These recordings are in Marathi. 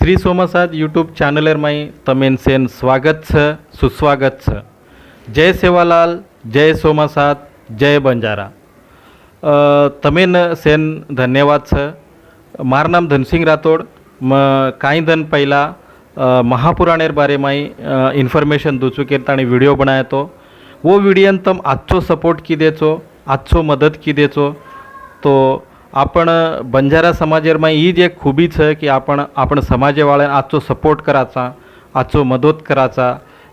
श्री सोमसाद यूट्यूब चैनलर में तमेन सेन स्वागत छ सुस्वागत छ। जय सेवालाल, जय सोमसाद, जय बंजारा। तमेन सेन धन्यवाद छ। मार नाम धनसिंग राठोड। काई दिन पहला महापुराणेर बारे में इन्फॉर्मेशन दूचू केरताणी वीडियो बनाया तो वो वीडियोन तम आजचो सपोर्ट की देचो, आजचो मदत की देचो। तो आपण बंजारा समाजेर में ही एक खूबी है कि आपण समाजे वाले आजचो सपोर्ट कराचा, आजचो मदत कराचा,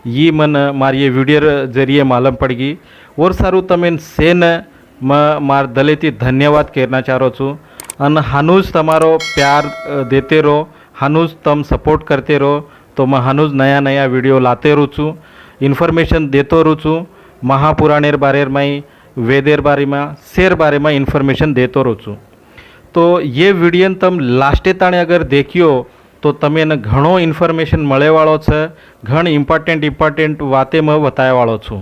ये मन मार ये वीडियो जरिए मालूम पड़ गई। और सारू तमें सेन मार दलेती धन्यवाद कहना चाहो छूँ। अन हानुज तमारो प्यार देते रहो, हानुज तम सपोर्ट करते रहो तो मैं हानुज नया नया वीडियो लाते रहूँ छूँ, इन्फॉर्मेशन देते रहूँ छूँ। महापुराणेर बारे में, वेदेर बारे में, शेर बारे में इन्फॉर्मेशन देते रहूँ छूँ। तो ये वीडियो तम लास्टे ताणे अगर देखियो तो तमें घणो इन्फॉर्मेशन मळे वाळो छे, घण इम्पोर्टेंट वाते मैं बताया वाळो छूँ।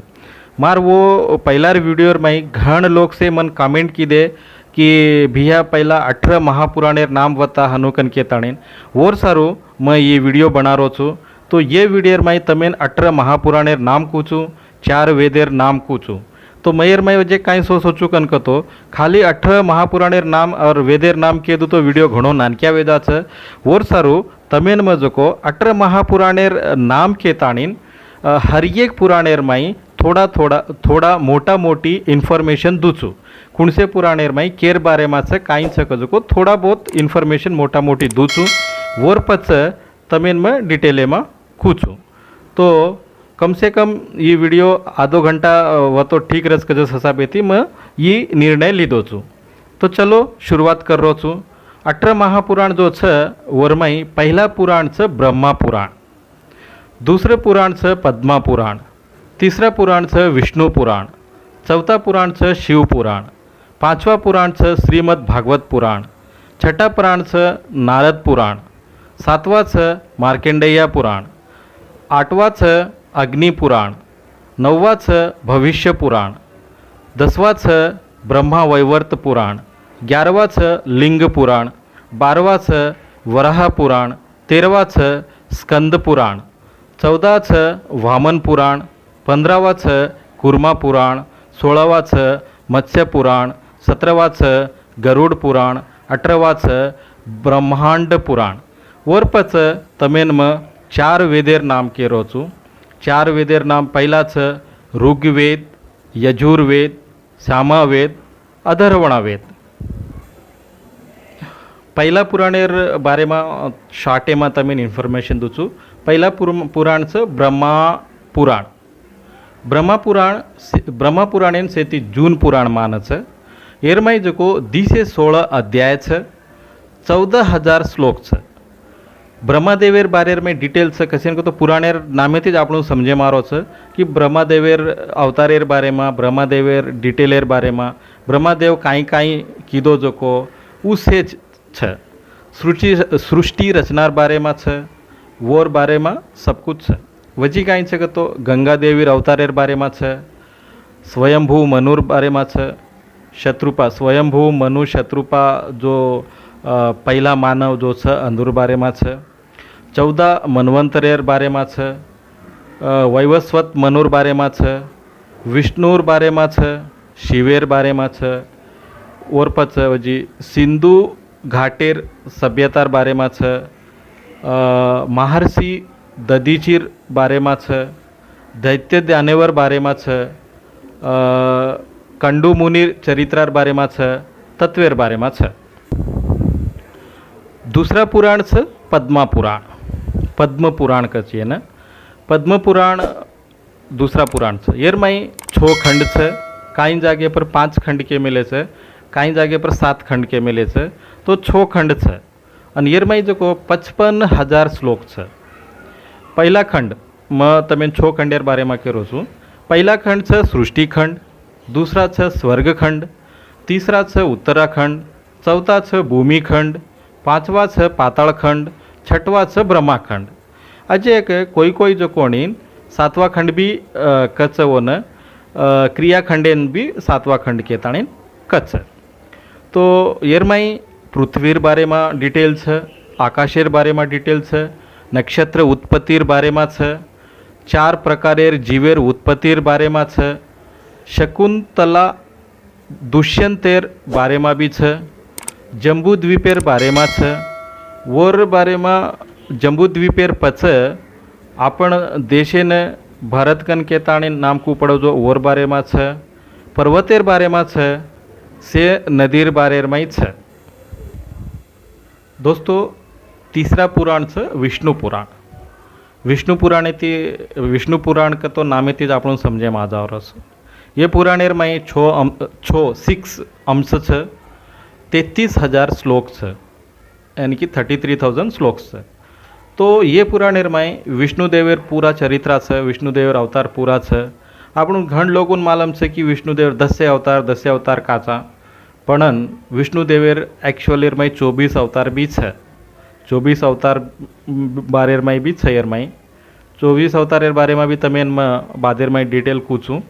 मार वो पहलार वीडियो में घण लोग से मन कमेंट की दे कि भैया पहला 18 महापुराणेर नाम बता हनुकन के ताणेन। और सारू मैं ये वीडियो बना रो छूँ। तो ये वीडियो में तमें 18 महापुराणेर नाम कूचूँ, 4 वेदेर नाम कूचूँ। तो मयर मैं जे कहीं सोचू कन तो खाली 18 महापुराणेर नाम और वेदेर नाम केदू तो वीडियो घणो नानक्या वेदा छे। और सारू तमेन मजको 18 महापुराणेर नाम के ताणीन हर एक पुराणेर में थोड़ा मोटा मोटी इन्फॉर्मेशन दूचू। कुणसे पुराणेर में केर बारे में से कहीं को थोड़ा बहुत इन्फॉर्मेशन मोटा मोटी दूचू। और पच तमेन में डिटेले में खूचू। तो कम से कम ये वीडियो आधो घंटा वो तो ठीक रस कजस हिसाबे थी मैं ये निर्णय लीधो छूँ। तो चलो शुरुआत कर रो छूँ। 18 महापुराण जो छे वरमाई पहला पुराण छे ब्रह्मा पुराण, दूसरे पुराण छे पद्मा पुराण, तीसरा पुराण छे विष्णु पुराण, चौथा पुराण छे शिव पुराण, पांचवा पुराण छे श्रीमद् भागवत पुराण, छठा पुराण छे नारद पुराण, सातवा छे मार्कंडेय पुराण, आठवा छे अग्नि पुराण, नववा छे भविष्य पुराण, 10वा छे ब्रह्मा वैवर्त पुराण, 11वा छे लिंग पुराण, 12वा छे वराह पुराण, 13वा छे स्कंद पुराण, 14 छे वामन पुराण, 15वा छे कूर्मा पुराण, 16वा छे मत्स्य पुराण, 17वा छे गरुड़ पुराण, 18वा छे ब्रह्मांड पुराण। और पछ तमेन में 4 वेदेर नाम केरो छूँ। 4 वेदेर नाम पहला छे ऋग्वेद, यजुर्वेद, सामवेद, अथर्वणवेद। पहला पुराणेर बारे में शार्टे में तमें इन्फॉर्मेशन दूँ छूँ। पहला पुराण छे ब्रह्मा पुराण। ब्रह्मा पुराणेन सेती जून पुराण माने छे। एरमाई जो 10 से 16 अध्याय छे, 14,000 श्लोक छे। ब्रह्मादेवेर बारे में डिटेल से कसे तो पुराणेर नामेथी ज आपणुं समझे मारो छे कि ब्रह्मादेवेर अवतारेर बारे में, ब्रह्मादेवेर डिटेलेर बारे में, ब्रह्मादेव काई कीधो जोको उसे छे। सृष्टि रचनार बारे में छे, वोर बारे में सब कुछ छे। वजी काई छे तो गंगा देवीर अवतारेर बारे में छे, स्वयंभू मनुर बारे में छे, शत्रुपा स्वयंभू मनु शत्रुपा जो पहला मानव जो छे अंदुर बारे में छे, 14 मनवंतरेर बारे में छे, वैवस्वत मनुर बारे में छे, विष्णुर बारे में छे, शिवेर बारे में छे। और पछ वजी सिंधु घाटेर सभ्यतार बारे में छे, महर्षि दधीचीर बारे में छे, दैत्य दानेवर बारे में छे, कंडू मुनिर चरित्रार बारे में छे, तत्वेर बारे में छे। दूसरा पुराण छे पद्मा पुराण, पद्म पुराण कहिए ना। पद्म पुराण दूसरा पुराण छे। एर में 6 खंड छे। कई जगह पर 5 खंड के मिले छे, कई जगह पर 7 खंड के मिले छे। तो 6 खंड छे। अन एर में जो 55,000 श्लोक छे। पहला खंड में तमें 6 खंडेर बारे में कहो छूँ। पहला खंड छे सृष्टि खंड, दूसरा छे स्वर्ग खंड, तीसरा छे उत्तराखंड, चौथा छे भूमि खंड, 5वा छे पाताल खंड, 6ठवा छे ब्रह्माखंड। अजे कोई जो कोणी 7वा खंड भी कचवन क्रियाखंडेन भी 7वा खंड के ताणीन कच। तो एर में पृथ्वीर बारे में डिटेल है, आकाशेर बारेमा डिटेल छ, नक्षत्र उत्पत्तिर बारेमा छ, 4 प्रकारेर जीवेर उत्पत्तिर बारेमा छ, शकुंतला दुष्यंतेर बारेमा बी छ, जम्बूद्वीपेर बारेमा छ, वोर बारेमा जम्बूद्वीपेर पछ आपण देशेन भारतकन केताणे नाम कूपड़ो जो वोर बारेमा छ, पर्वतेर बारेमा छ, से नदीर बारेरमाई छ। दोस्तों तीसरा पुराण छ विष्णु पुराण। विष्णु पुराण विष्णु पुराण का तो नामेथी ज आपण समजे में आज आवरस। ये पुराणेर माई 6 अंश छ, 33,000 श्लोक छ, यानी कि 33,000 श्लोक छ। तो ये पुराणेर माई विष्णुदेवेर पूरा चरित्रा छ, विष्णुदेवेर अवतार पूरा छ। आपण घण लोगों मालूम छे कि विष्णुदेव 10 अवतार काचा, पण विष्णुदेवेर एक्चुअलीर माई 24 अवतार भी छ। 24 अवतार बारेर माई भी छ। एर माई 24 अवतारेर बारे में भी तमें बादेर माई डिटेल पूछूँ।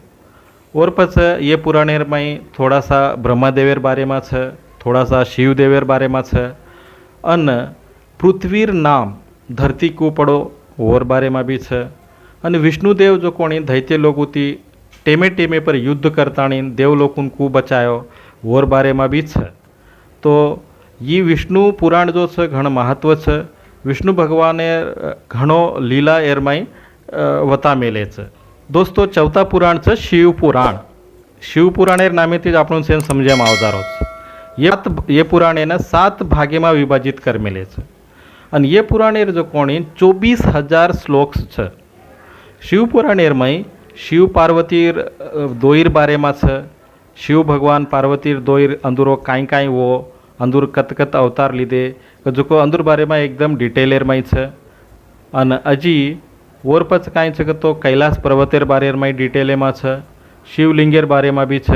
और पछ ये पुराणेर माई थोड़ा सा ब्रह्मादेवेर बारे में छ, थोड़ा सा शिवदेवेर बारे में छ, अन पृथ्वीर नाम धरती को पड़ो और बारे में भी छ। अन विष्णुदेव जो कोणी दैत्य लोगों थी टेमे टेमे पर युद्ध करताणी देवलोकून को बचायो और बारे में भी छ। तो ये विष्णु पुराण जो छ घण महत्व छ। विष्णु भगवाने घणो लीला एरमाई वता मेले छ। दोस्तों चौथा पुराण छ शिव पुराण। शिव पुराणेर नामेथी ज आपण सेन समजे में आवजारो। ये पुराणेने 7 भागे में विभाजित कर मेले छ। अन ये पुराणेर जो कोणी 24,000 श्लोक छ। शिव पुराणेर माई शिव पार्वतीर दोईर बारे में छ। शिव भगवान पार्वतीर दोईर अंदुरो काई काई वो अंदुर कत कत अवतार लीधे जो को अंदुर बारे में एकदम डिटेलेर माई छ। अन अजी और पछ काई छ तो कैलास पर्वतेर बारेर माई डिटेले में छ। शिवलिंगेर बारे में भी छ।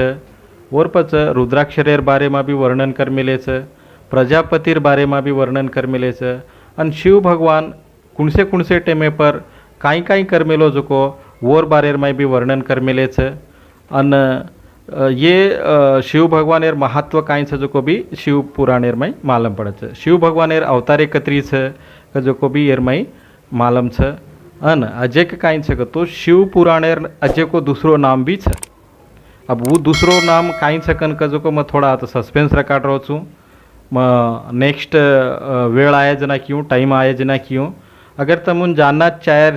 और पछ रुद्राक्षरेर बारे में भी वर्णन कर मिले छ। प्रजापतिर बारे में भी वर्णन कर मिले छ। अन शिव भगवान कुणसे टेमे पर काई काई कर मिलो जो को वोर बारेर में भी वर्णन कर मिले छ। अन ये शिव भगवानेर महत्व काई छ जो को भी शिव पुराणेर में मालूम पड़े छ। शिव भगवानेर अवतारे कतरी छ जो को भी एर में मालूम छ। अन अजय के काई छ तो शिव पुराणेर अजय को दूसरो नाम भी छ। अब वो दूसरो नाम काई छ कन जो को मैं थोड़ा तो सस्पेंस रखाड़ रहो छूँ। नेक्स्ट वेळ आए जना क्यों टाइम आए जना क्यों अगर तमुन जानना चाहे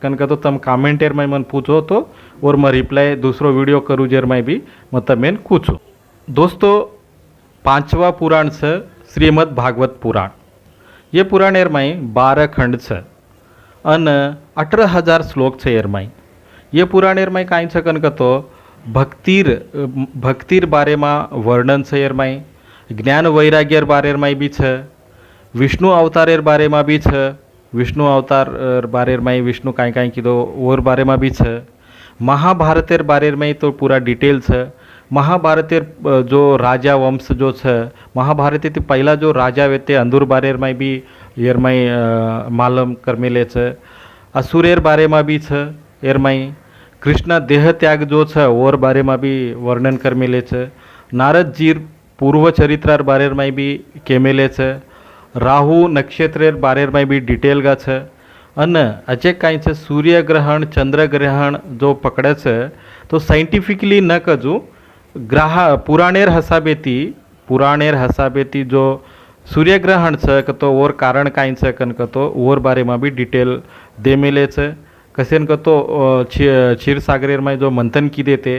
कनक तो तम कमेंटेर में मन पूछो तो और मैं रिप्लाई दूसरो वीडियो करूँ जेर में भी मैं तमें पूछूँ। दोस्तों 5वां पुराण छ श्रीमद् भागवत पुराण। ये पुराण एर में 12 खंड छ। अन 18,000 श्लोक छ एर में। ये पुराण एर में काई छ कनक तो भक्तिर बारे में वर्णन छ एर में। ज्ञान वैराग्यर बारेर में भी छ। विष्णु अवतारेर बारे में भी छ। विष्णु अवतार बारेर में विष्णु काई काई कीधो और बारे में भी छ। महाभारतेर बारेर में तो पूरा डिटेल छ। महाभारतेर जो राजा वंश जो छ महाभारत पहला जो राजा वे ते अंदुर बारेर में भी एर में मालूम कर मिले छ। असुरेर बारे में भी छ एर में। कृष्ण देह त्याग जो छ और बारे में भी वर्णन कर मिले छ। नारद जीर पूर्व चरित्रार बारेर में भी के मिले छ। राहु नक्षत्रेर बारेर में भी डिटेल गा छ। अन अजय काई छ सूर्य ग्रहण चंद्र ग्रहण जो पकड़े छ तो साइंटिफिकली न कजू पुराणेर हसाबेती जो सूर्य ग्रहण छ तो और कारण काई छ कन तो और बारे में भी डिटेल दे मिले छ। कसेन तो क्षीर सागरेर में जो मंथन की देते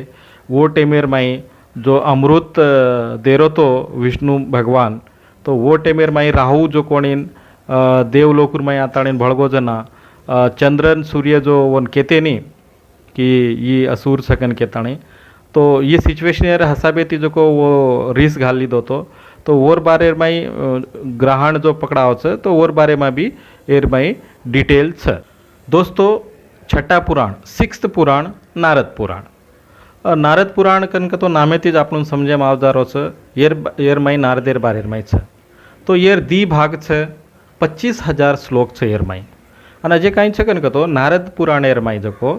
वो टेमेर में जो अमृत देरो तो विष्णु भगवान तो वो टेमेर माई राहु जो कोणीन देवलोकुर माई आताड़ीन भड़गो जना चंद्रन सूर्य जो वन कहते नहीं कि ये असुर सकन केताणी तो ये सिचुएशन हसाबेती जो को वो रिस घाल लीधो तो और बारे माई ग्रहण जो पकड़ाओ छ तो और बारे में भी एर माई डिटेल छ। दोस्तों 6ठा पुराण 6th पुराण नारद पुराण। नारद पुराण कनक तो नामेथी ज आपण समजे में आवजारो छ। एर माई नारदेर बारेर माई छ। तो येर दी भाग छ 25,000 श्लोक छ एर माई। अन अजय काई छ कनक तो नारद पुराण एर माई जो को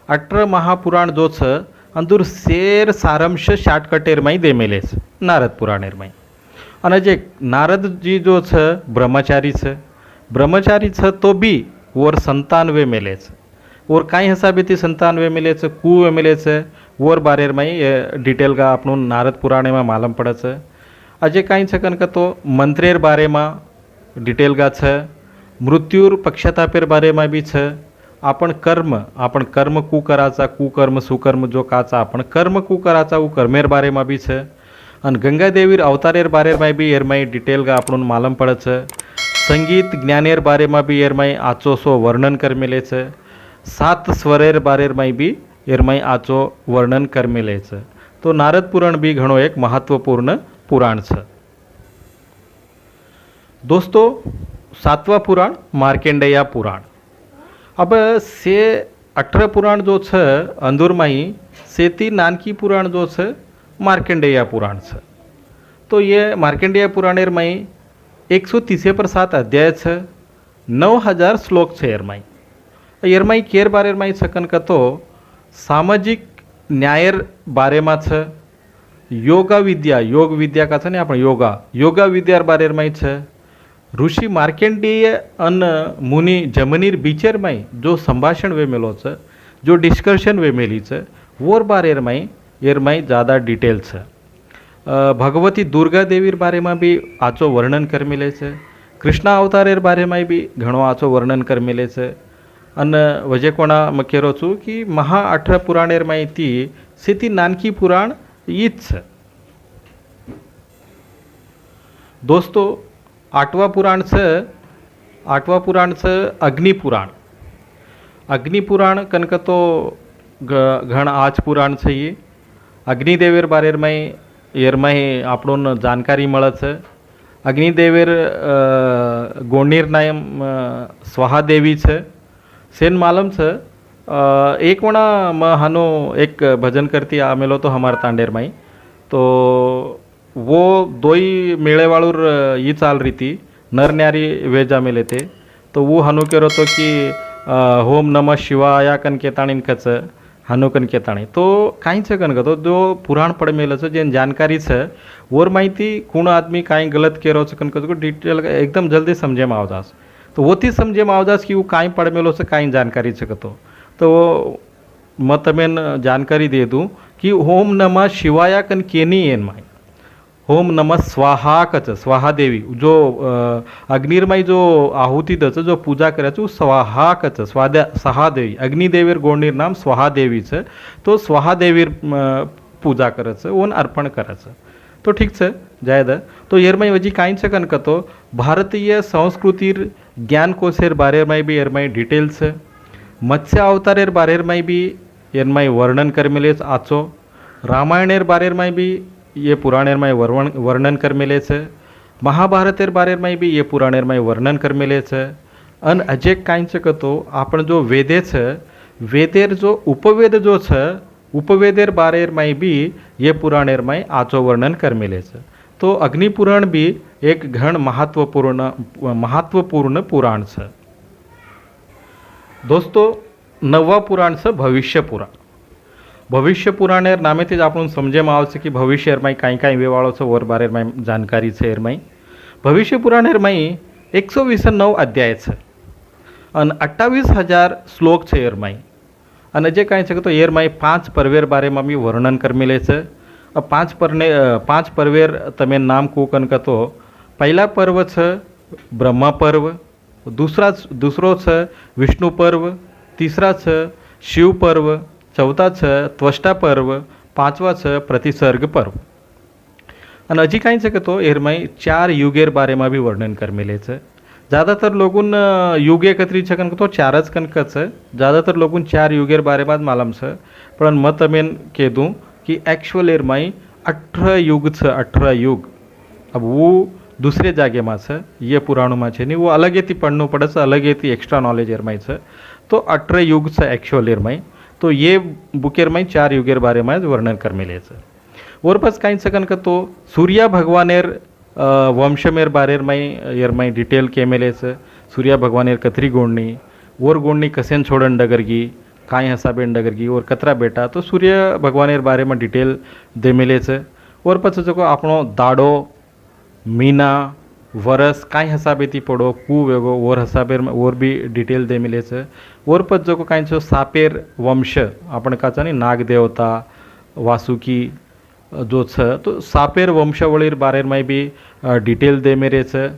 18 महापुराण जो छ अंदुर शेर सारांश शॉर्टकट एर माई दे मेले छ नारद पुराण एर माई। અને જે નારदजी जो છે ब्रह्मचारी છે, ब्रह्मचारी છે तो भी और 97 मिले છે और काई हिसाबे थी 97 मिले છે कु मिले છે और बारे में डिटेल का आपनु नारद पुराणे में मालूम पड़े છે। अजे काई છે कन तो मंत्रेर बारे में डिटेल का છે, मृत्यूर पक्षतापेर बारे में भी છે, आपण कर्म कु कराचा कुकर्म सुकर्म जो काचा आपण कर्म कु कराचा उ कर्मेर बारे में भी છે અને ગંગાદેવીર અવતારેર બારેમાં બી એરમાઈ ડિટેલ કા આપણને માલમ પડે છે। સંગીત જ્ઞાનેર બારેમાં બી એરમાઈ આચો સો વર્ણન કરમેલે છે। 7 સ્વરેર બારેમાં બી એરમાઈ આચો વર્ણન કરમેલે છે। તો નારद पुराण भी घणो एक महत्वपूर्ण पुराण છે। दोस्तों 7वां पुराण मार्केंडेय पुराण। अब से 18 पुराण जो છે अंदुरमाई सेती नानकी पुराण जो છે मार्केंडेय पुराण છે। तो ये मार्केंडेय पुराणेर माई 130 अध्याय છે, 9000 श्लोक છે एरमाई। एरमाई केर बारे माई छकन कतो सामाजिक न्यायर बारे में છે, योगा विद्या योग विद्या का છે ने आपण योगा विद्या बारे माई છે, ऋषि मार्केंडेय अन मुनि जमनीर बीचेर माई जो संभाषण वेमेलो છે, जो डिस्कशन वेमेली છે वोर बारे माई एरमाई ज़्यादा डिटेल है। भगवती दुर्गा देवीर बारे में भी आचो वर्णन कर मिले છે, कृष्णा अवतारेर बारे में भी घणो आचो वर्णन कर मिले છે। अने वजे कोणा मकेरो छूँ कि महा 18 पुराणेर माहिती सेती नानकी पुराण ईज છે। दोस्तों 8वां पुराण છે अग्निपुराण। अग्निपुराण कनक तो घण आज पुराण છે। ये अग्निदेवेर बारे में एरमाई आपणों जानकारी मळे છે। अग्निदेवेर गोणीर नाम स्वाहादेवी છે। सेन मालूम છે एक वणा हानो एक भजन करती आमेलो तो हमार तांडेर माई, तो वो दोई मेळे वाळूर ये चाल रही थी नर न्यारी वेजा मेले थे। तो वो हानो करो तो कि होम नमः शिवाय कन केताणीन कच हानुकन केताणी। तो काई છે कन तो जो पुराण पढ़ मेल છે जेन जानकारी છે और माहिती कौन आदमी काई गलत केरो છે कन को डिटेल एकदम जल्दी समझे में आवजास। तो वो थी समझे में आवजास कि वो काई पढ़ मेलो છે काई जानकारी છે तो मैं तमेन जानकारी दे दूँ कि ओम नमः शिवाय कन केनी एन माई ओम नमः स्वाहा कच स्वाहा देवी जो अग्निर्मय जो आहुति दच जो पूजा करे છે स्वाहा कच स्वाहादेवी अग्निदेवीर गोणीर नाम स्वाहादेवी છે। तो स्वाहादेवीर पूजा करे છે ओन अर्पण करे છે। तो ठीक છે जायद। तो एरमाई वजी काई છે कन तो भारतीय संस्कृतिर ज्ञान कोशेर बारे में भी एरमाई डिटेल છે। मत्स्य अवतारेर बारे में भी एरमाई वर्णन कर मिले आचो। रामायणेर बारे में भी ये पुराणेर में वर्णन कर मिले છે। महाभारतेर बारे में भी ये पुराणेर में वर्णन कर मिले છે। अन अजे काई છે तो आपण जो वेदे છે वेदेर जो उपवेद जो છે उपवेदेर बारे में भी ये पुराणेर में आचो वर्णन कर मिले છે। तो अग्निपुराण भी एक घण महत्वपूर्ण पुराण છે। दोस्तों 9वां पुराण છે भविष्य पुराण। भविष्य पुराणेर नामेथी ज आपणे समझे में आवशे कि भविष्य एरमाई काई काई वेवाळो छे और बारे में जानकारी छे। एरमाई भविष्य पुराण एरमाई 129 अध्याय छे अने 28,000 श्लोक छे एरमाई। अने जे काई छे तो एरमाई 5 पर्वेर बारे में भी वर्णन कर मिले छे। 5 पर्वेर तमे नाम कूकन कतो पहला पर्व छे ब्रह्मा पर्व, दूसरो छे विष्णु पर्व, तीसरा छे शिव पर्व, चौथा છે ત્વષ્ટા पर्व, 5वा છે प्रतिसर्ग पर्व। અને હજી કાંઈ છે કે તો એરમાઈ 4 યુગેર બારેમાં બી વર્ણન કરી મેલે છે। ज़्यादातर लोगों युगे कतरी છે કનક તો 4 જ કનક છે। ज़्यादातर लोगों 4 युगेर बारे में मालूम છે પણ मैं तमें कह दूँ कि एक्चुअल एरमाई 18 युग છે। 18 युग अब वो दूसरे जागे में છે ये पुराणों में છે नहीं, वो अलग एती पढ़ना पड़े છે, अलग एती एक्स्ट्रा नॉलेज एरमाई છે। तो 18 युग છે एक्चुअल एरमाई। तो ये बुकेर में 4 युगेर बारे में वर्णन कर मिले છે। और पास काई सकन का तो सूर्य भगवानेर वंशमेर बारे में एरमाई डिटेल के मिले છે। सूर्य भगवानेर कतरी गोणनी और गोणनी कसेन छोड़न डगरगी काई हसाबेन डगरगी और कतरा बेटा। तो सूर्य भगवानेर बारे में डिटेल दे मिले છે। और पास जो आपणो दाड़ो मीना वरस काई हसाबे ती पड़ो कु वेगो और हसाबेर और भी डिटेल दे मिले छे। और पद जो काई छो सापेर वंश आपण काचा नी नाग देवता वासुकी जो छ तो सापेर वंशावळीर बारेर में भी डिटेल दे मेरे छे।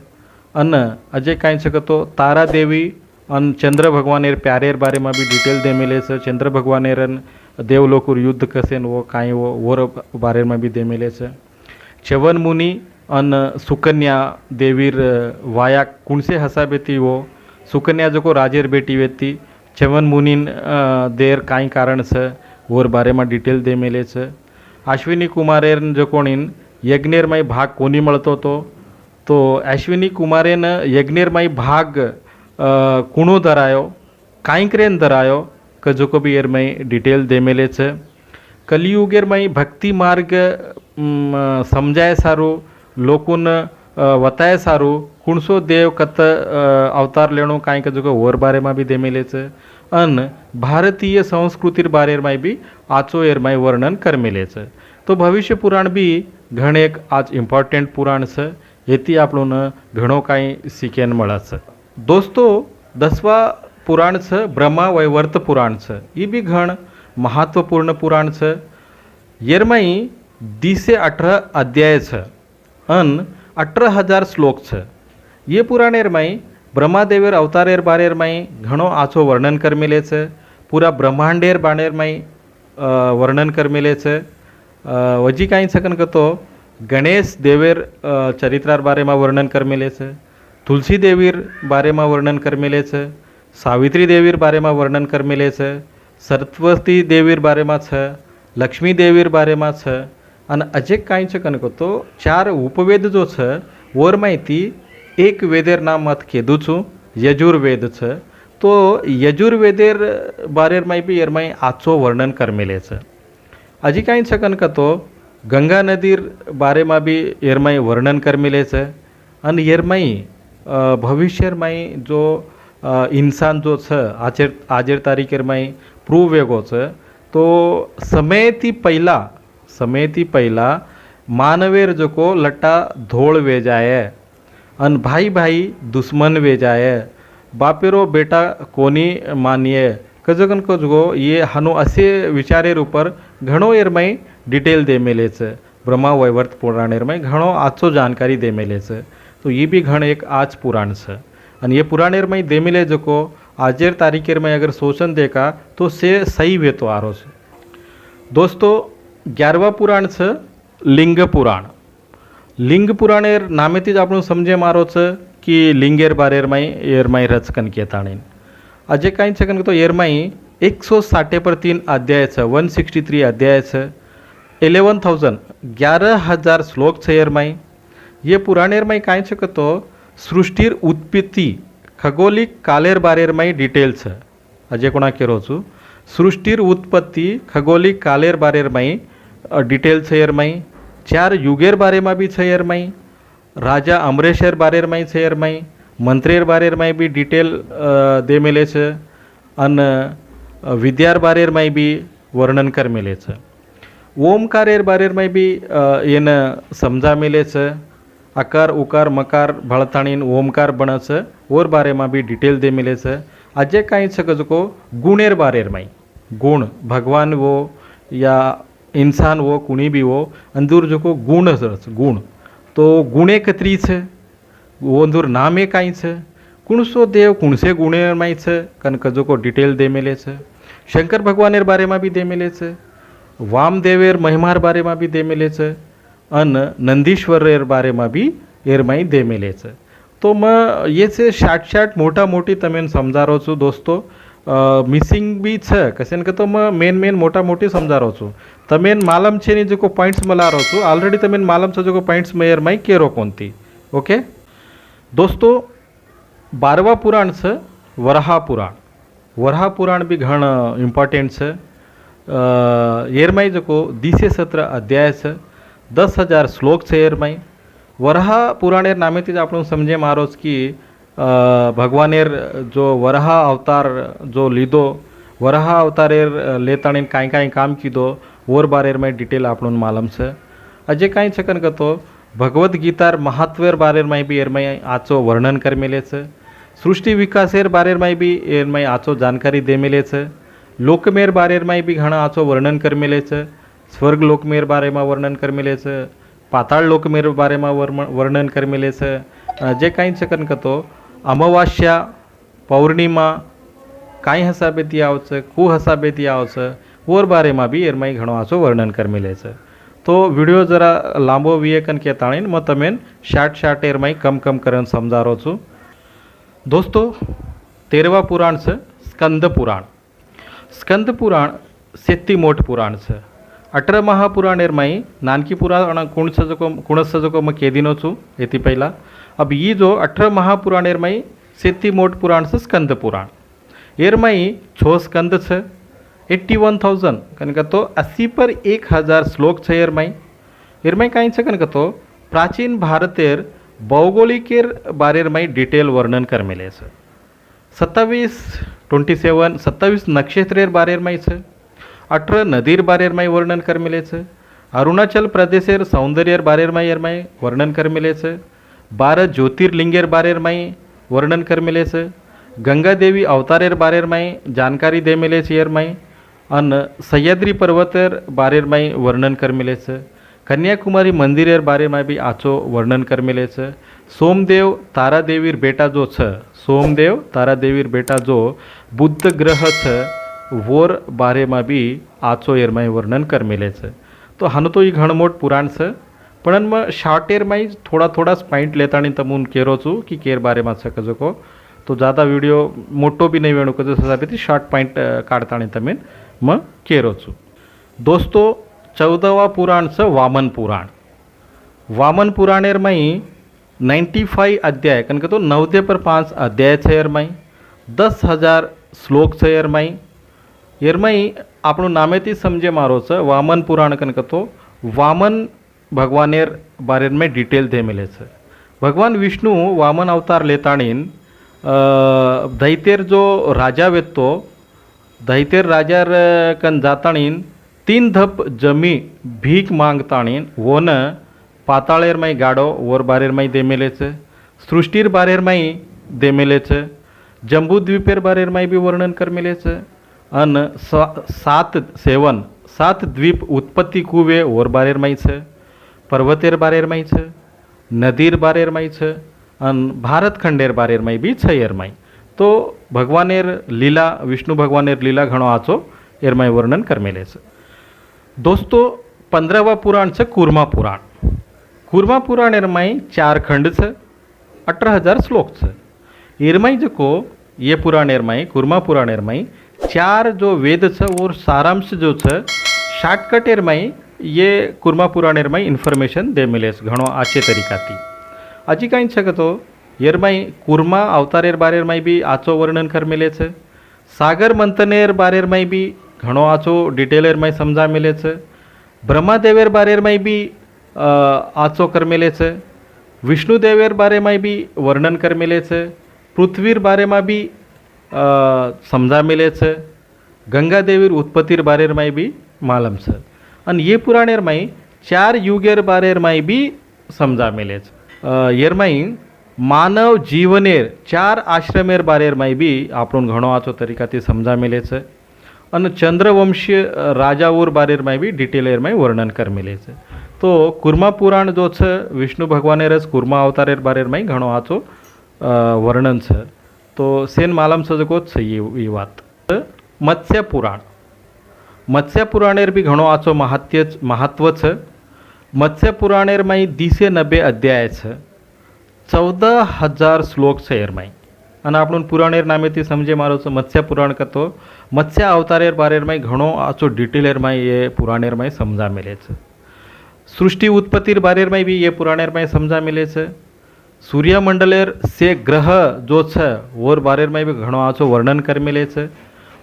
अन अजय काई छे तो तारा देवी अन चंद्र भगवानेर प्यारेर बारे में भी डिटेल दे मिले छे। चंद्र भगवानेर देवलोकुर युद्ध कसेन वो काई वो और बारे में भी दे मिले छे। च्यवन मुनि अन सुकन्या देवीर वाया कुणसे हसाबेती वो सुकन्या जो को राजेर बेटी वेती च्यवन मुनिन देर काई कारण छे और बारे में डिटेल दे मिले छे। अश्विनी कुमारेर जो कोणीन यज्ञेरमाई भाग कोणी मळतो तो अश्विनी कुमारेन यज्ञेरमाई भाग कुणो धरायो काई करेन धरायो क जो को भी एरमाई डिटेल दे मिले छे। कलियुगेरमाई भक्ति मार्ग समजाय सारू लोकोन वताय सारू कुणसो देव कत अवतार लेणो काई का जो और बारे में भी दे मिले छे। अन भारतीय संस्कृतिर बारे में भी आचो एरमाई वर्णन कर मिले छे। तो भविष्य पुराण भी घणे एक आज इम्पोर्टंट पुराण छे एथी आपणोने घणो काई सीखेन मळे छे। दोस्तों 10वा पुराण छे ब्रह्मा वैवर्त पुराण छे। ये भी घण महत्वपूर्ण पुराण छे। येरमाई 10 से 18 अध्याय छे अन 18,000 श्लोक छे। ये पुराणेर माई ब्रह्मादेवेर अवतारेर बारेर माई घणो आछो वर्णन कर मिले छे। पूरा ब्रह्मांडेर बारेर माई वर्णन कर मिले छे। वजी काई सकन कतो गणेश देवेर चरित्रार बारे में वर्णन कर मिले छे। तुलसी देवीर बारे में वर्णन कर मिले छे। सावित्री देवीर बारे में वर्णन कर मिले छे। सरस्वती देवीर बारे में छे। लक्ष्मी देवीर बारे में छे। अने अजे काई छे कन तो 4 उपवेद जो छे और माहिती एक वेदेर नाम मत कीधुं छूं यजुर्वेद छे। तो यजुर्वेदेर बारेर में भी एरमाई आचो वर्णन कर मिले छे। हजी काई छे कन तो गंगा नदीर बारे में भी एरमाई वर्णन कर मिले छे। अने एरमाई भविष्यर माई जो इंसान जो छे आजेर तारीखेर माई प्रूव वेगो छे। तो समय पहला मानवेर जो को लट्टा धोळ वेजाये अन भाई भाई दुश्मन वेजाये बापेरो बेटा कोनी मानिये कजगन कजगो ये हानो असे विचारेर ऊपर घणो एरमाई डिटेल दे मिले छे। ब्रह्मा वैवर्त पुराणेर में घणो आचो जानकारी दे मिले छे। तो ये भी घण एक आज पुराण छे। अने ये पुराणेर में दे मिले जो को आजेर तारीखेर में अगर सोचन देखा तो से सही वेतो आरो छे। दोस्तों 11वा पुराण छे लिंग पुराण। लिंग पुराणेर नामेथी ज आपणुं समजे मारो छे कि लिंगेर बारेर माई एरमाई रचकन केताणीन अजे काई छकन तो एरमाई 160 अध्याय छे 163 अध्याय छे 11,000 श्लोक छे एरमाई। ये पुराणेर माई काई छे तो सृष्टिर उत्पत्ति खगोलिक कालेर बारेर माई डिटेल छे। अजे कोणा केरो छूं सृष्टिर उत्पत्ति खगोलिक कालेर बारेर माई डिटेल छे एरमाई। 4 युगेर बारे में भी छे एरमाई। राजा अमरेशेर बारेर में छे एरमाई। मंत्रेर बारेर में भी डिटेल दे मिले छे। अन विद्यार बारेर में भी वर्णन कर मिले छे। ओमकारेर बारेर में भी एने समझा मिले छे। अकार उकार मकार भळताणीन ओमकार बने छे और बारे में भी डिटेल दे मिले छे। अजे काई छे को गुणेर बारेर में गुण भगवान वो या इंसान वो कुणी भी वो अंदूर जो को गुण गुण तो गुणे कतरी छे वो अंदूर नामे काई छे कुणसो देव कुणसे गुणेर माई छे कनक जो को डिटेल दे मिले छे। शंकर भगवानेर बारे में भी दे मिले छे। वामदेवेर महिमार बारे में भी दे मिले छे। अन नंदीश्वरेर बारे में भी एरमाई दे मिले छे। तो मैं ये से शार्ट मोटा मोटी तमें समझारो छूं दोस्तों। मिसिंग भी छे कसेन के तो मैं मेन मोटा मोटी समझारो छूं। तमें मालम छे नी जो पॉइंट्स मलारो छूं ऑलरेडी तमें मालम छे जो पॉइंट्स में एरमाई केरो कोनती। ओके दोस्तों 12वा पुराण छे वराहा पुराण। वराहा पुराण भी घण इम्पोर्टेंट छे। एरमाई जो 10 से 17 अध्याय छे 10,000 श्लोक छे एरमाई। वराहा पुराणेर नामेथी ज आपणे समजे मारोच कि भगवानेर जो वराहा अवतार जो लीधो वराहा अवतारेर लेताणीन काई काई काम कीधो और बारेर में डिटेल आपणे मालूम छे। अजे काई छकन तो भगवद गीतार महत्वेर बारेर माई भी एरमाई आचो वर्णन कर मिले छ। सृष्टि विकासेर बारेर माई भी एरमाई आचो जानकारी दे मिले छ। लोकमेर बारेर माई भी घणा आचो वर्णन कर मिले छ। स्वर्ग लोकमेर बारे में वर्णन कर मिले छ। पाताळ लोकमेर बारे में वर्णन कर मिले छ। जे कांई छकन कतो अमावास्या पौर्णिमा काई हसाबेती आवछ कु हसाबेती आवछ ओर बारे में भी एरमाई घणो आचो वर्णन कर मिले छ। तो विडियो जरा लांबो वियेकन के ताणीन मैं तमें शार्ट एरमाई कम करन समझारो छूँ। दोस्तों 13वा पुराण छ स्कंद पुराण। स्कंद पुराण सेत्ती मोट पुराण छ। 18 महापुराण एरमाई नानकी पुराण कुणसजको मैं केदिनो छूँ एती पहला। अब ये जो 18 महापुराण एरमाई सेत्ती मोट पुराण छ स्कंद पुराण। एरमाई 6 स्कंद छ 81,000 कनक तो 80 पर 1000 श्लोक छ। एरमाई काई छ कनक तो प्राचीन भारतेर भौगोलिकेर बारेर माई डिटेल वर्णन कर मिले छ। 27 नक्षत्रेर बारेर माई छ। 18 नदीर बारेर माई वर्णन कर मिले छ। अरुणाचल प्रदेशेर सौंदर्यर बारेर माई एरमाई वर्णन कर मिले छ। 12 ज्योतिर्लिंगेर बारेर माई वर्णन कर मिले छ। गंगा देवी अवतारेर बारेर माई जानकारी दे मिले छ एरमाई। अन सह्याद्री पर्वतेर बारेर माई वर्णन कर मिले छ। कन्याकुमारी मंदिरेर बारे में भी आचो वर्णन कर मिले छ। सोमदेव तारादेवीर बेटा जो छ सोमदेव तारादेवीर बेटा जो बुद्ध ग्रह छ वोर बारे में भी आचो एरमाई वर्णन कर मिले छ। तो हानो तो ये घणमोट पुराण छ पण मैं शॉर्ट एरमाई थोड़ा पॉइंट लेताणी तमून केरो छूँ कि केर बारे में छ कजको। तो ज़्यादा वीडियो मोटो भी नहीं वेणु कजो हिसाबे शॉर्ट पॉइंट काढताणी तमें मैं केरो छूँ। दोस्तों 14वा पुराण छ वामन पुराण। वामन पुराण एरमाई 95 अध्याय कनक तो 9 पर 5 अध्याय छ एरमाई। 10,000 श्लोक छ एरमाई। एरमाई आपणो नामेथी समझे मारो छ वामन पुराण कनक तो वामन भगवानेर बारे में डिटेल दे मिले छ। भगवान विष्णु वामन अवतार लेताणीन दैतेर जो राजा वेतो दैतेर राजार कन जाताणीन 3 धप जमी भीख मांगताणीन वोन पाताळेर माई गाडो वोर बारेर माई दे मिले छ। सृष्टिर बारेर माई दे मिले छ। जम्बूद्वीपेर बारेर माई भी वर्णन कर मिले छ। अन 7 द्वीप उत्पत्ति कुवे वोर बारेर माई छ। पर्वतेर बारेर माई छ। नदीर बारेर माई छ। अन भारत खंडेर बारेर माई भी छ एरमाई। तो भगवानेर लीला विष्णु भगवानेर लीला घणो आचो एरमाई वर्णन कर मिले छ। दोस्तों 15वा पुराण छ कूर्मा पुराण। कूर्मा पुराण एरमाई 4 खंड छ 18,000 श्लोक छ। एरमाई जको ये पुराण एरमाई कूर्मा पुराण एरमाई 4 जो वेद छ और सारांश जो छ शॉर्टकट एरमाई ये कूर्मा पुराण एरमाई इन्फॉर्मेशन दे मिले घणो आचे तरीका थी। अजी काई छ तो एरमाई कूर्मा अवतारेर बारेर माई भी आचो वर्णन कर मिले छ। सागर मंथनेर बारेर माई भी घणो आचो डिटेलर में समझा मिले छ। ब्रह्मादेवेर बारे में भी आचो कर मिले छ। विष्णुदेवेर बारे में भी वर्णन कर मिले छ। पृथ्वीर बारे में भी समझा मिले छ। गंगा देवीर उत्पत्तिर बारे में भी मालूम छ। अन ये पुराणेर में 4 युगेर बारे में भी समझा मिले छ। एरमाई मानव जीवनेर 4 आश्रमेर बारे में भी आपन घणो आचो तरीका थी समझा मिले छ। अन चंद्रवंशीय राजाओर बारे में भी डिटेलर में वर्णन कर मिले छ। तो कूर्मा पुराण जो छ विष्णु भगवानेर कूर्मा अवतारेर बारे में घणो आचो वर्णन छ। तो सेन मालम सजको छ ये बात। मत्स्य पुराण। मत्स्य पुराणेर भी घणो आचो महत्व छ। मत्स्य पुराणेर में 290 अध्याय छ। 14,000 श्लोक छ एरमाई। અને આપણું પુરાણેર નામેથી સમજે મારો છો મત્સ્ય પુરાણ કતો મત્સ્ય અવતારેર બારેરમાંય ઘણો આછો ડિટેલરમાંય એ પુરાણેરમાંય સમજા મિલે છે। સૃષ્ટિ ઉત્પત્તિર બારેરમાંય બી એ પુરાણેરમાંય સમજા મિલે છે। સૂર્યમંડલેર से ग्रह जो છે ઓર બારેરમાંય બી ઘણો આછો વર્ણન કરી મિલે છે।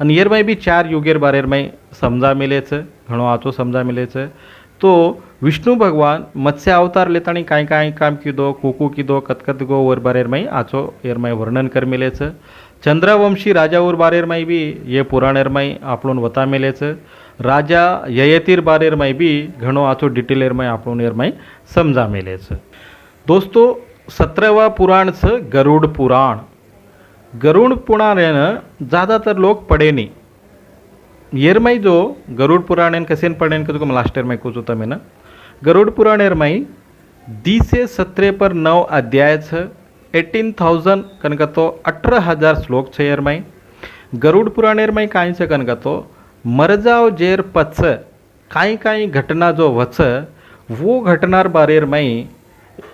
અને એરમાંય બી 4 યુગેર બારેરમાંય સમજા મિલે છે, ઘણો આછો સમજા મિલે છે। तो विष्णु भगवान मत्स्य अवतार लेतानी काई काई काम कीधो, कुकू कीधो, कतकत गो वर बारेर में आचो एरमाय वर्णन कर मिले छे। चंद्रवंशी राजा और बारेर में भी ये पुराणेर में आपलोन वता मिले छे। राजा ययतीर बारेर में भी घणो आचो डिटेलर में આપણું में समझा मिले છે। दोस्तों 17वां पुराण છે गरुड़ पुराण। गरुड़ पुराण ज़्यादातर लोग पढ़े नहीं। येर में जो गरुड़ पुराण कसे पढ़े तो लास्ट ईयर में पूछू तमें ना गरुड़ पुराण में 10 से 17 पर 9 अध्याय है। 18,000 कनक तो 18,000 श्लोक है। एर में गरुड़ पुराण में काई है कनक तो मरजाव जेर पच काई काई घटना जो वच वो घटनार बारेर में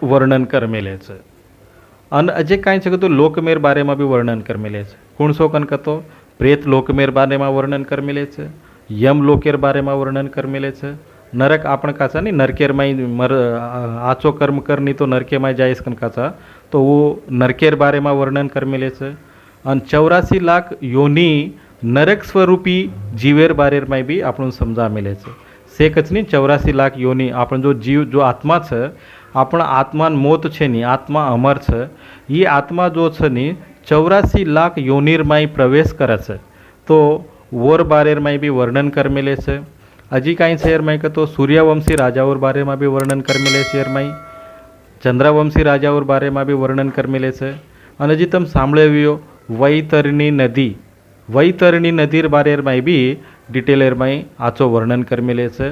वर्णन कर मिले छे। अन अजय काई है तो लोकमेर बारे में भी वर्णन कर मिले छे। कौन सो कनक तो प्रेत लोकमेर बारे में वर्णन कर मिले छे। यम लोकेर बारे में वर्णन कर मिले छे। नरक आपण काचा नहीं नरकेर में मर आचो कर्म करनी तो नरके में जाइस कन काचा तो वो नरकेर बारे में वर्णन कर मिले छे। अन 84 लाख योनि नरक स्वरूपी जीवेर बारे में भी आपन समझा मिले छे। से कच नहीं 84 लाख योनि आपन जो जीव जो आत्मा छे आपण आत्मा मोत छे नहीं आत्मा अमर छे। ये आत्मा जो छे नहीं 84 लाख योनिर में प्रवेश करे छे तो वोर बारे में भी वर्णन कर मिले छे। हजी कहीं शहर में तो सूर्यवंशी राजाओर बारे में भी वर्णन कर मिले शहर में। चंद्रवंशी राजाओर बारे में भी वर्णन कर मिले छे। अने हजी तम सांभळ्यो वैतरणी नदी बारे में भी डिटेलर में आचो वर्णन कर मिले छे।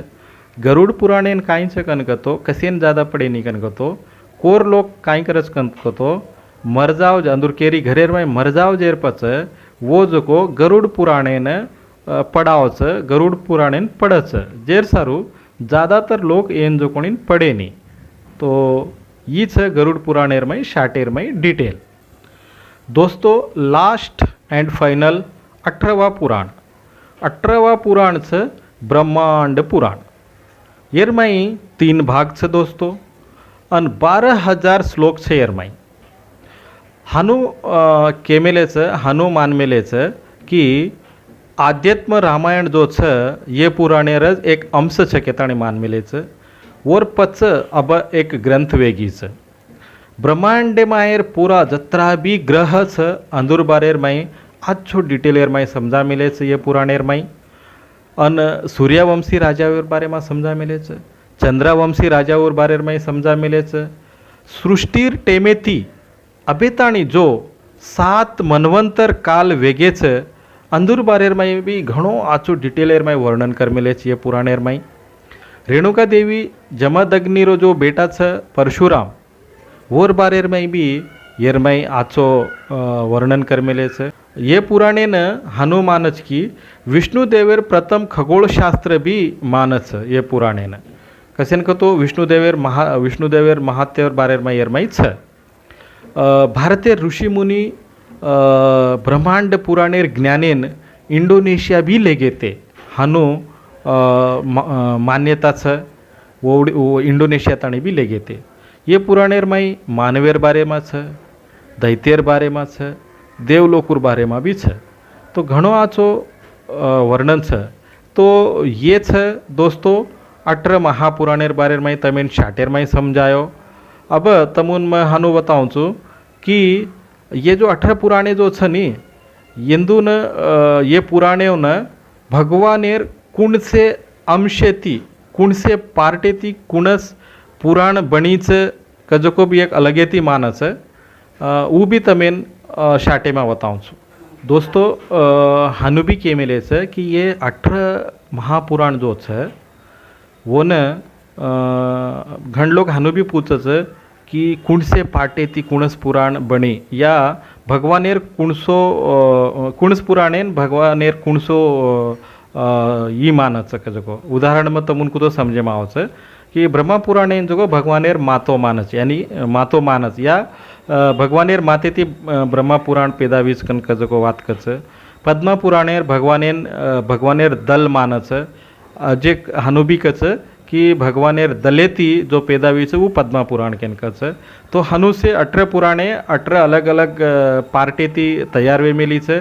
गरुड़ पुराण काई छे कनक तो कसेन ज़्यादा पड़े नहीं कनक तो कोर लोग काई करच कनक तो मरजाव अंदर केरी घरेर में मरजाव जेर पच वो जो को गरुड़ पुराण पढ़ाओ छ गरुड़ पुराण पढ़ छ जेर सारू ज़्यादातर लोग एन जो कोणी पढ़े नहीं तो ये छ गरुड़ पुराण में शाटेर में डिटेल। दोस्तों लास्ट एंड फाइनल 18वां पुराण छ ब्रह्मांड पुराण। एर में 3 भाग छ दोस्तों अन 12,000 श्लोक छे। एर में हानु केमेले छ हानु मान मेले छ कि आध्यात्म रामायण जो छ ये पुराणेर एक अंश है के ताणी मान मिले छ। और पच अब एक ग्रंथ वेगी छ। ब्रह्मांड मायर पूरा जत्रा भी ग्रह छ अंदुर बारेर में आछो डिटेलर में समझा मिले छ। ये पुराणेर में अन सूर्यवंशी राजाओर बारे में समझा मिले छ। चंद्रवंशी राजाओर बारे में समझा मिले छ। सृष्टिर टेमेथी अबेताणी जो 7 मनवंतर काल वेगे छ अंदुर बारेर में भी घणो आचो डिटेलर में वर्णन कर मिले ये पुराणेर में। रेणुका देवी जमदग्निरो जो बेटा छ परशुराम वोर बारेर में भी येर में आचो वर्णन कर मिले छे। ये पुराणे न हानु मानच की विष्णुदेवेर प्रथम खगोल शास्त्र भी मानच ये पुराणे न कसेन कतो विष्णुदेवेर महात्यर बारेर में येर में छ। भारतीय ऋषि मुनि ब्रह्मांड पुराणेर ज्ञानेन इंडोनेशिया भी ले गेते हानु मान्यता छ वो इंडोनेशिया ताणी भी ले गेते। ये पुराणेर में मानवेर बारे में छ दैत्येर बारे में छ देवलोकुर बारे में भी छ तो घणो आचो वर्णन छ। तो ये छ दोस्तों 18 महापुराणेर बारे में तमें शाटेर में समझायो। अब तमुन मैं हानु बताऊँ छूँ कि ये जो 18 पुराणे जो छ नी यंदू न ये पुराणे न भगवानेर कुण से अंशेती कुण से पार्टेती कुणस पुराण बनी छ कजको भी एक अलगेती मानस है वो भी तमें शाटे में बताऊँ छूँ। दोस्तों हानु भी के मिले छ कि ये 18 महापुराण जो छ वो न घण लोग हानु भी पूछे छ कि कुण से पाटे ती कुणस पुराण बनी या भगवानेर कुणसो कुणस पुराणेन भगवानेर कुणसो ये मानस जको उदाहरण में तमुन को तो समझे में आवश्य कि ब्रह्मा पुराणेन जको भगवानेर मातो मानस यानी मातो मानस या भगवानेर माते ती ब्रह्मा पुराण पेदावीज कन जको बात कच। पद्मा पुराणेर भगवानेर दल मानस जे हनुबी कच कि भगवानेर दलेती जो पैदावी है वो पद्मा पुराण के कच। तो हनु से 18 पुराणे 18 अलग अलग पार्टी थी तैयार वे मिली है।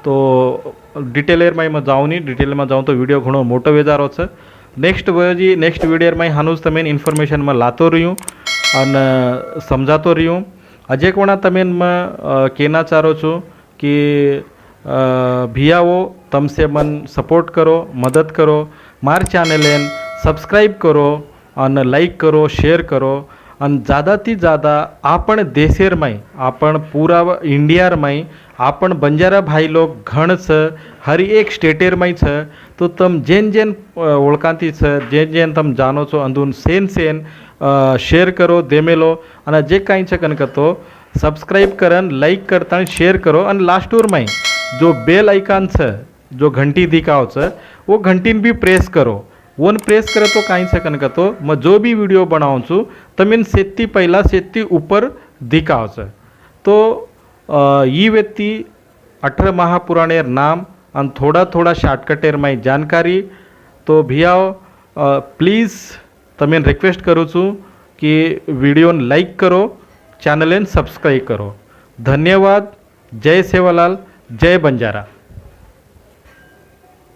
तो डिटेलर में जाऊँ नहीं डिटेल में जाऊँ तो वीडियो घणो मोटो वेजारो है। नेक्स्ट वीडियो में हानुज तमें इन्फॉर्मेशन में लातो रही हूँ और समझातो रही हूँ। अजय कोणा तमें मैं कहना चाहो छूँ कि भियाओ तम से मन सपोर्ट करो, मदद करो, मार चैनल सब्सक्राइब करो और लाइक करो, शेयर करो और ज़्यादा थी ज़्यादा आपण देशेर में, आपण पूरा इंडियार में, आपण बंजारा भाई लोग घण छ, हर एक स्टेटेर में छ, तो तम जेन जेन ओळखाती छ, जेन जेन तम जानो छो अंदून सेन सेन शेयर करो देमेलो और जे कहीं छ कनक तो सब्सक्राइब करन, लाइक करता शेयर करो और लास्टूर में जो बेल आइकन छ, जो घंटी दिखाओ छ, वो घंटी भी प्रेस करो। वन प्रेस करे तो कहीं से कनक तो मैं जो भी वीडियो बनाऊँ छूँ तमीन सेत्ती पहला सेत्ती ऊपर दिखाओ छ। तो ये व्यक्ति 18 महापुराणेर नाम और थोड़ा थोड़ा शॉर्टकटेर में जानकारी। तो भैयाओ प्लीज़ तमीन रिक्वेस्ट करूँ छूँ कि वीडियो लाइक करो, चैनल सब्सक्राइब करो। धन्यवाद। जय सेवालाल, जय बंजारा।